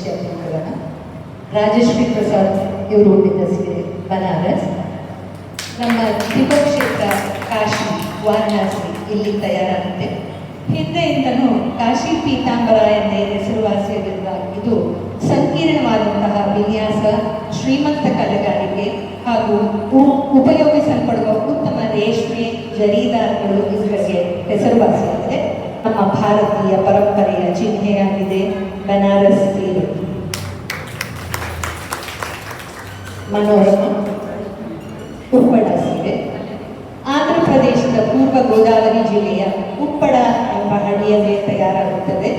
ತಿಳ್ಕೊಳ್ಳೋಣ. ರಾಜಶ್ರೀ ಪ್ರಸಾದ್ ಇವರು ಹುಟ್ಟಿದ ಸೀರೆ ಬನಾರಸ್. ನಮ್ಮ ಕ್ಷೇತ್ರ ಕಾಶಿ, ವಾರಣಾಸಿ ಇಲ್ಲಿ ತಯಾರಾಗುತ್ತೆ. ಹಿಂದೆಯಿಂದಲೂ ಕಾಶಿ ಪೀತಾಂಬರ ಎಂದೇ ಹೆಸರುವಾಸಿಯಾಗಿರುವ ಇದು ಸಂಕೀರ್ಣವಾದಂತಹ ವಿನ್ಯಾಸ, ಶ್ರೀಮಂತ ಕಲೆಗಾರಿಕೆ ಹಾಗೂ ಉಪಯೋಗಿಸಲ್ಪಡುವ ಉತ್ತಮ ರೇಷ್ಮೆ ಜರೀದಾರಗಳು ಇದಕ್ಕೆ ಹೆಸರುವಾಸಿಯಾಗಿದೆ. ನಮ್ಮ ಭಾರತೀಯ ಪರಂಪರೆಯ ಚಿಹ್ನೆಯಾಗಿದೆ ಬನಾರಸ್ ಸೀರೆ. ಮನೋರಮ ಉಪ್ಪಳ ಸೀರೆ ಆಂಧ್ರ ಪ್ರದೇಶದ ಪೂರ್ವ ಗೋದಾವರಿ ಜಿಲ್ಲೆಯ ಉಪ್ಪಳ ಎಂಬ ಹಳ್ಳಿಯಲ್ಲೇ ತಯಾರಾಗುತ್ತದೆ.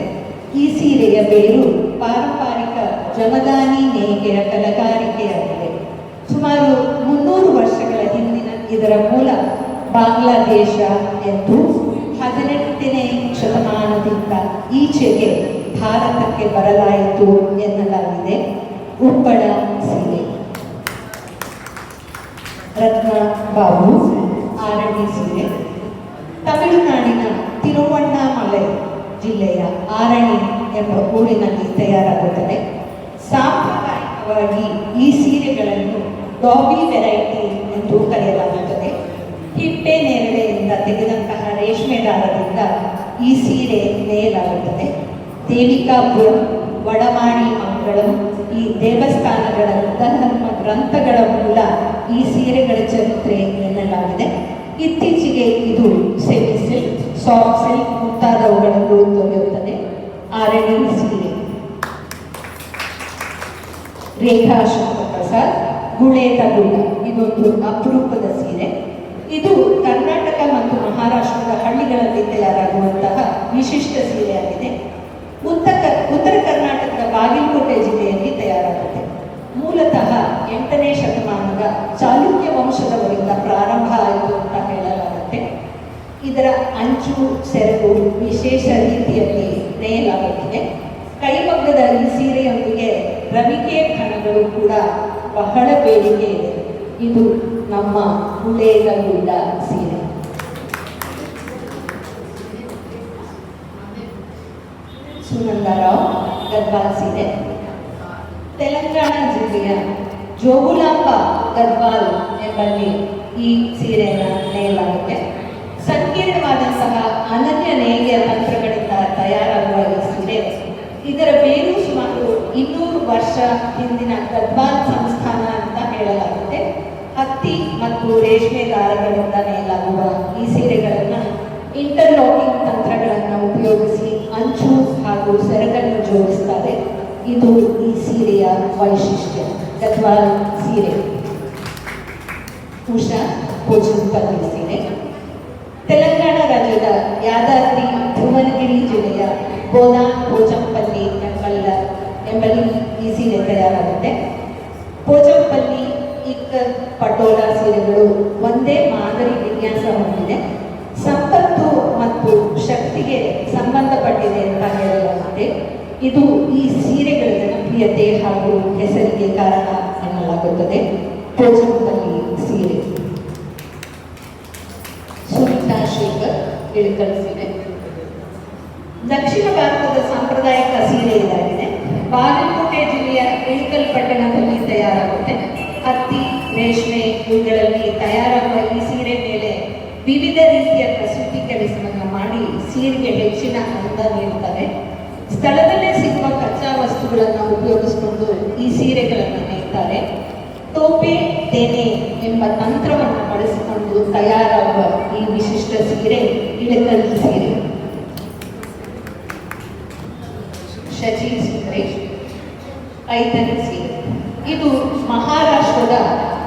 ಈ ಸೀರೆಯ ಬೇರು ಪಾರಂಪರಿಕ ಜಮದಾನಿ ನೇಯ್ಗೆಯ ಕಲೆಗಾರಿಕೆಯಾಗಿದೆ. ಸುಮಾರು 300 ವರ್ಷಗಳ ಹಿಂದಿನ ಇದರ ಮೂಲ ಬಾಂಗ್ಲಾದೇಶ ಎಂದು 18ನೇ ಶತಮಾನದಿಂದ ಈಚೆಗೆ ಭಾರತಕ್ಕೆ ಬರಲಾಯಿತು ಎನ್ನಲಾಗಿದೆ. ಉಪ್ಪಳ ಸೀರೆ ರತ್ನ ಬಾಬು ಆರಣಿ ಸೀರೆ ತಮಿಳುನಾಡಿನ ತಿರುವಣ್ಣಾಮಲೈ ಜಿಲ್ಲೆಯ ಆರಣಿ ಎಂಬ ಊರಿನಲ್ಲಿ ತಯಾರಾಗುತ್ತದೆ. ಸಾಂಪ್ರದಾಯಿಕವಾಗಿ ಈ ಸೀರೆಗಳನ್ನು ಡಾಬಿ ವೆರೈಟಿ ಎಂದು ಕರೆಯಲಾಗುತ್ತದೆ. ಹಿಪ್ಪೆ ನೇರಳೆಯಿಂದ ತೆಗೆದಂತಹ ರೇಷ್ಮೆ ದಾರದಿಂದ ಈ ಸೀರೆ ನೇಯಲಾಗುತ್ತದೆ. ದೇವಿಕಾಪುರಂ, ವಡಮಾಡಿ ಮಂಗಳಂ ಈ ದೇವಸ್ಥಾನಗಳ ಧರ್ಮ ಗ್ರಂಥಗಳ ಮೂಲ ಈ ಸೀರೆಗಳ ಚರಿತ್ರೆ ಎನ್ನಲಾಗಿದೆ. ಇತ್ತೀಚೆಗೆ ಇದು ಸೆಮಿ ಸಿಲ್ಕ್, ಸಾಫ್ಟ್ ಸಿಲ್ಕ್ ಮುಂತಾದವುಗಳನ್ನು ದೊರೆಯುತ್ತದೆ. ಆರಣಿ ಸೀರೆ ರೇಖಾ ಪ್ರಸಾದ್ ಗುಳೇದ ಗುಳ್ಳ ಇದೊಂದು ಅಪರೂಪದ ಸೀರೆ. ಇದು ಕರ್ನಾಟಕ ಮತ್ತು ಮಹಾರಾಷ್ಟ್ರದ ಹಳ್ಳಿಗಳಲ್ಲಿ ತಯಾರಾಗುವಂತಹ ವಿಶಿಷ್ಟ ಸೀರೆಯಾಗಿದೆ. ಉತ್ತರ ಕರ್ನಾಟಕದ ಬಾಗಲಕೋಟೆ ಜಿಲ್ಲೆಯಲ್ಲಿ ತಯಾರಾಗುತ್ತೆ. ಮೂಲತಃ 8ನೇ ಶತಮಾನದ ಚಾಲುಕ್ಯ ವಂಶದವರಿಂದ ಪ್ರಾರಂಭ ಆಯಿತು ಅಂತ ಹೇಳಲಾಗುತ್ತೆ. ಇದರ ಅಂಚು ಸೆರಗು ವಿಶೇಷ ರೀತಿಯಲ್ಲಿ ನೇಯಲಾಗುತ್ತದೆ. ಕೈಮಗ್ಗದ ಈ ಸೀರೆಯೊಂದಿಗೆ ರವಿಕೆ ಕಣಗಳು ಕೂಡ ಬಹಳ ಬೇಡಿಕೆ ಇದೆ. ಇದು ನಮ್ಮ ಗುಳೇದಗುಳ್ಳ ಸೀರೆ. ಸುನಂದರಾವ್ ಗದ್ವಾಲ್ ಸೀರೆ ತೆಲಂಗಾಣ ಜಿಲ್ಲೆಯ ಜೋಗುಲಾಂಬ ಗದ್ವಾಲ್ ಎಂಬಲ್ಲಿ ಈ ಸೀರೆಯನ್ನು ನೇಯಲಾಗುತ್ತೆ. ಸಂಕೀರ್ಣವಾದಂತಹ ಅನನ್ಯ ನೇಯ್ಗೆಯ ತಂತ್ರಗಳಿಂದ ತಯಾರಾಗುವ ಈ ಸೀರೆ ಇದರ ಬೇರು ಸುಮಾರು 200 ವರ್ಷ ಹಿಂದಿನ ಗದ್ವಾಲ್ ಸಂಸ್ಥಾನ ಅಂತ ಹೇಳಲಾಗುತ್ತೆ. ಹತ್ತಿ ಮತ್ತು ರೇಷ್ಮೆ ದಾರಗಳಿಂದ ನೇಯಲಾಗುವ ಈ ಸೀರೆಗಳನ್ನು ಇಂಟರ್ಲಾಕಿಂಗ್ ತಂತ್ರಗಳನ್ನು ಉಪಯೋಗಿಸಿ ಅಂಚು ಹಾಗೂ ಸೆರಗನ್ನು ಜೋಡಿಸುತ್ತಾರೆ. ಇದು ಈ ಸೀರೆಯ ವೈಶಿಷ್ಟ್ಯ. ಗದ್ವಾಲ್ ಸೀರೆ ಉಷಾ ಪೋಚಂಪಲ್ಲಿ ಸೀರೆ ತೆಲಂಗಾಣ ರಾಜ್ಯದ ಯಾದಾದ್ರಿ ಭುವನಗಿರಿ ಜಿಲ್ಲೆಯ ಬೋನಾ ಪೋಚಂಪಲ್ಲಿ ಎಂಬಲ್ಲಿ ಈ ಸೀರೆ ತಯಾರಾಗುತ್ತೆ. ಪೋಚಂಪಲ್ಲಿ ಇಕ್ಕರ್ ಪಟೋಲಾ ಸೀರೆಗಳು ಒಂದೇ ಮಾದರಿ ವಿನ್ಯಾಸ ಹೊಂದಿದೆ. ಸಂಪತ್ತು ಮತ್ತು ಶಕ್ತಿಗೆ ಸಂಬಂಧಪಟ್ಟಿದೆ ಅಂತ ಹೇಳಲಾಗುತ್ತೆ. ಇದು ಈ ಸೀರೆಗಳ ಜನಪ್ರಿಯತೆ ಹಾಗೂ ಹೆಸರಿಗೆ ಕಾರಣ ಎನ್ನಲಾಗುತ್ತದೆ. ಪೋಚಂಪಲ್ಲಿ ಸೀರೆ ಸುನೀತಾ ಶೇಖರ್ ಇಳಕಲ್ ಸೀರೆ ದಕ್ಷಿಣ ಭಾರತದ ಸಾಂಪ್ರದಾಯಿಕ ಸೀರೆ ಇದಾಗಿದೆ. ಬಾಗಲಕೋಟೆ ಜಿಲ್ಲೆಯ ಇಳಕಲ್ ಪಟ್ಟಣದಲ್ಲಿ ತಯಾರಾಗುತ್ತೆ. ಹತ್ತಿ, ರೇಷ್ಮೆ ಇವುಗಳಲ್ಲಿ ತಯಾರಾಗುವ ಈ ಸೀರೆ ಮೇಲೆ ವಿವಿಧ ರೀತಿಯ ಕಸೂತಿ ಕೆಲಸವನ್ನು ಮಾಡಿ ಸೀರೆಗೆ ಹೆಚ್ಚಿನ ಅಂದ ನೀಡುತ್ತಾರೆ. ಸ್ಥಳದಲ್ಲೇ ಸಿಗುವ ಕಚ್ಚಾ ವಸ್ತುಗಳನ್ನು ಉಪಯೋಗಿಸಿಕೊಂಡು ಈ ಸೀರೆಗಳನ್ನು ನೇಯ್ತಾರೆ. ತೋಪೆ ತೆನೆ ಎಂಬ ತಂತ್ರವನ್ನು ಬಳಸಿಕೊಂಡು ತಯಾರಾಗುವ ಈ ವಿಶಿಷ್ಟ ಸೀರೆ ಇಳಕಲ್ ಸೀರೆ. ಶಚಿ ಸುಂದರೇಶ್ ಪೈಥನಿ ಸೀರೆ ಇದು ಮಹಾರಾಷ್ಟ್ರದ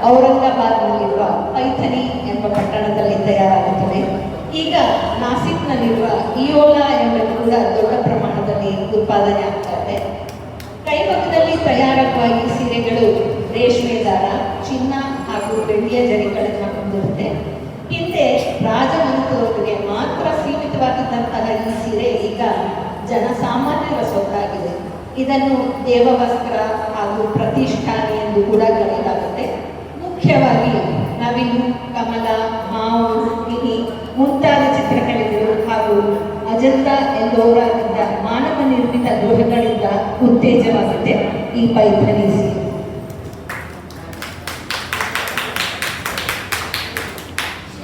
ಔರಂಗಾಬಾದ್ನಲ್ಲಿರುವ ಪೈಥನಿ ಎಂಬ ಪಟ್ಟಣದಲ್ಲಿ ತಯಾರಾಗುತ್ತದೆ. ಈಗ ನಾಸಿಕ್ನಲ್ಲಿರುವ ಇಯೋಲಾ ಎಂಬಲ್ಲಿ ಕೂಡ ದೊಡ್ಡ ಪ್ರಮಾಣದಲ್ಲಿ ಉತ್ಪಾದನೆ ಆಗ್ತಾ ಇದೆ. ಕೈಮಗ್ಗದಲ್ಲಿ ತಯಾರಾಗುವ ಈ ಸೀರೆಗಳು ರೇಷ್ಮೆ ದಾರ, ಚಿನ್ನ ಹಾಗೂ ಬೆಳ್ಳಿಯ ಜರಿಗಳನ್ನು ಹೊಂದಿರುತ್ತೆ. ಹಿಂದೆ ರಾಜಮನೆತನದವರಿಗೆ ಮಾತ್ರ ಸೀಮಿತವಾಗಿದ್ದಂತಹ ಈ ಸೀರೆ ಈಗ ಜನಸಾಮಾನ್ಯರ ಸೊತ್ತಾಗಿದೆ. ಇದನ್ನು ದೇವವಸ್ತ್ರ ಹಾಗೂ ಪ್ರತಿಷ್ಠಾನಿ ಎಂದು ಕೂಡ ಕರೆಯಲಾಗುತ್ತೆ. ಮುಖ್ಯವಾಗಿ ನವಿಲು, ಕಮಲ, ಮಾವು, ಗಿಣಿ ಮುಂತಾದ ಚಿತ್ರಕಲೆಗಳು ಹಾಗೂ ಅಜಂತ ಎಂದೋರಾಗಿದ್ದ ಮಾನವ ನಿರ್ಮಿತ ಗೃಹಗಳಿಂದ ಉತ್ತೇಜವಾಗಿದೆ ಈ ಪೈಥಾನಿ ಸೀರೆ.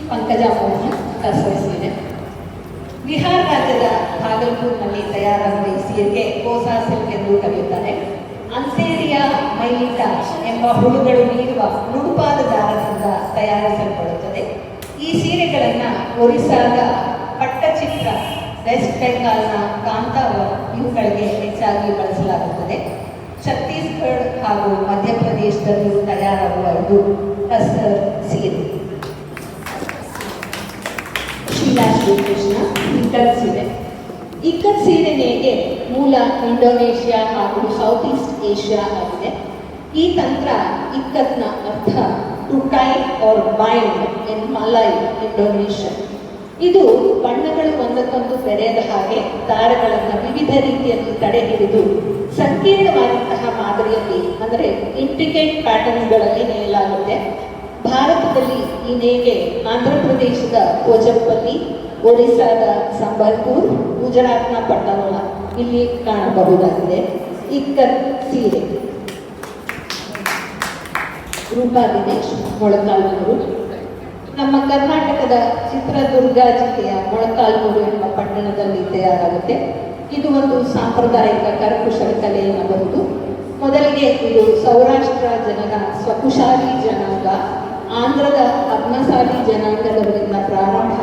ಪಂಕಜ ಮೋಹನ್ ಕಸೂರಿ ಸೀರೆ. ಬಿಹಾರ ರಾಜ್ಯದ ಭಾಗಲ್ಪುರ್ನಲ್ಲಿ ತಯಾರಾದ ಈ ಸೀರೆಗೆ ಕೋಸಾ ಸಿಲ್ಕ್ ಎಂದು ಕರೆಯುತ್ತಾರೆ. ಅನ್ಸೇರಿಯ ಮೈಲಿಟ ಎಂಬ ಹುಳುಗಳು ನೀಡುವ ನುಡುಪಾದ ದಾರದಿಂದ ತಯಾರಿಸಲ್ಪಡುತ್ತದೆ. ಈ ಸೀರೆಗಳನ್ನು ಒರಿಸ್ಸಾದ ಪಟ್ಟಚಿತ್ರ, ವೆಸ್ಟ್ ಬೆಂಗಾಲ್ನ ಕಾಂತಾವರ್ ಇವುಗಳಿಗೆ ಹೆಚ್ಚಾಗಿ ಬಳಸಲಾಗುತ್ತದೆ. ಛತ್ತೀಸ್ಗಢ ಹಾಗೂ ಮಧ್ಯಪ್ರದೇಶದಲ್ಲೂ ತಯಾರಾಗುವ ಇದು ಟಸರ್ ಸೀರೆ. ಶೀಲಾ ಶ್ರೀಕೃಷ್ಣ ಇಕ್ಕತ್ ಸೀರೆ. ಇಕ್ಕತ್ ಸೀರೆ ನೇಯ್ಗೆ ಮೂಲ ಇಂಡೋನೇಷ್ಯಾ ಹಾಗೂ ಸೌತ್ ಈಸ್ಟ್ ಏಷ್ಯಾ ಆಗಿದೆ. ಈ ತಂತ್ರ ಇಕ್ಕತ್ನ ಅರ್ಥ to tie or bind in Malay Indonesian. ಇದು ಬಣ್ಣಗಳು ಒಂದಕ್ಕೊಂದು ಬೆರೆಯದ ಹಾಗೆ ದಾರಗಳನ್ನು ವಿವಿಧ ರೀತಿಯಲ್ಲಿ ತಡೆ ಹಿಡಿದು ಸಂಕೀರ್ಣವಾದಂತಹ ಮಾದರಿಯಲ್ಲಿ ಅಂದರೆ ಇಂಟ್ರಿಕೇಟ್ ಪ್ಯಾಟರ್ನ್ಗಳಲ್ಲಿ ನೇಯಲಾಗುತ್ತೆ. ಭಾರತದಲ್ಲಿ ಈ ನೇಯ್ಗೆ ಆಂಧ್ರ ಪ್ರದೇಶದ ಕೋಚಂಪಲ್ಲಿ, ಒಡಿಸ್ಸಾದ ಸಂಬಲ್ಪುರ್, ಗುಜರಾತ್ನ ಪಟ್ಟಣ ಇಲ್ಲಿ ಕಾಣಬಹುದಾಗಿದೆ. ಇಕ್ಕತ್ ಸೀರೆ. ರೂಪಾ ದಿನೇಶ್, ಮೊಳಕಾಲ್ಮೂರು. ನಮ್ಮ ಕರ್ನಾಟಕದ ಚಿತ್ರದುರ್ಗ ಜಿಲ್ಲೆಯ ಮೊಳಕಾಲ್ಮೂರು ಎಂಬ ಪಟ್ಟಣದಲ್ಲಿ ತಯಾರಾಗುತ್ತೆ. ಇದು ಒಂದು ಸಾಂಪ್ರದಾಯಿಕ ಕರಕುಶಲ ಕಲೆ ಎನ್ನಬಹುದು. ಮೊದಲಿಗೆ ಇದು ಸೌರಾಷ್ಟ್ರ ಜನರ ಸ್ವಕುಶಾಲಿ ಜನಾಂಗ, ಆಂಧ್ರದ ಅಗ್ನಸಾಲಿ ಜನಾಂಗದವರಿಂದ ಪ್ರಾರಂಭ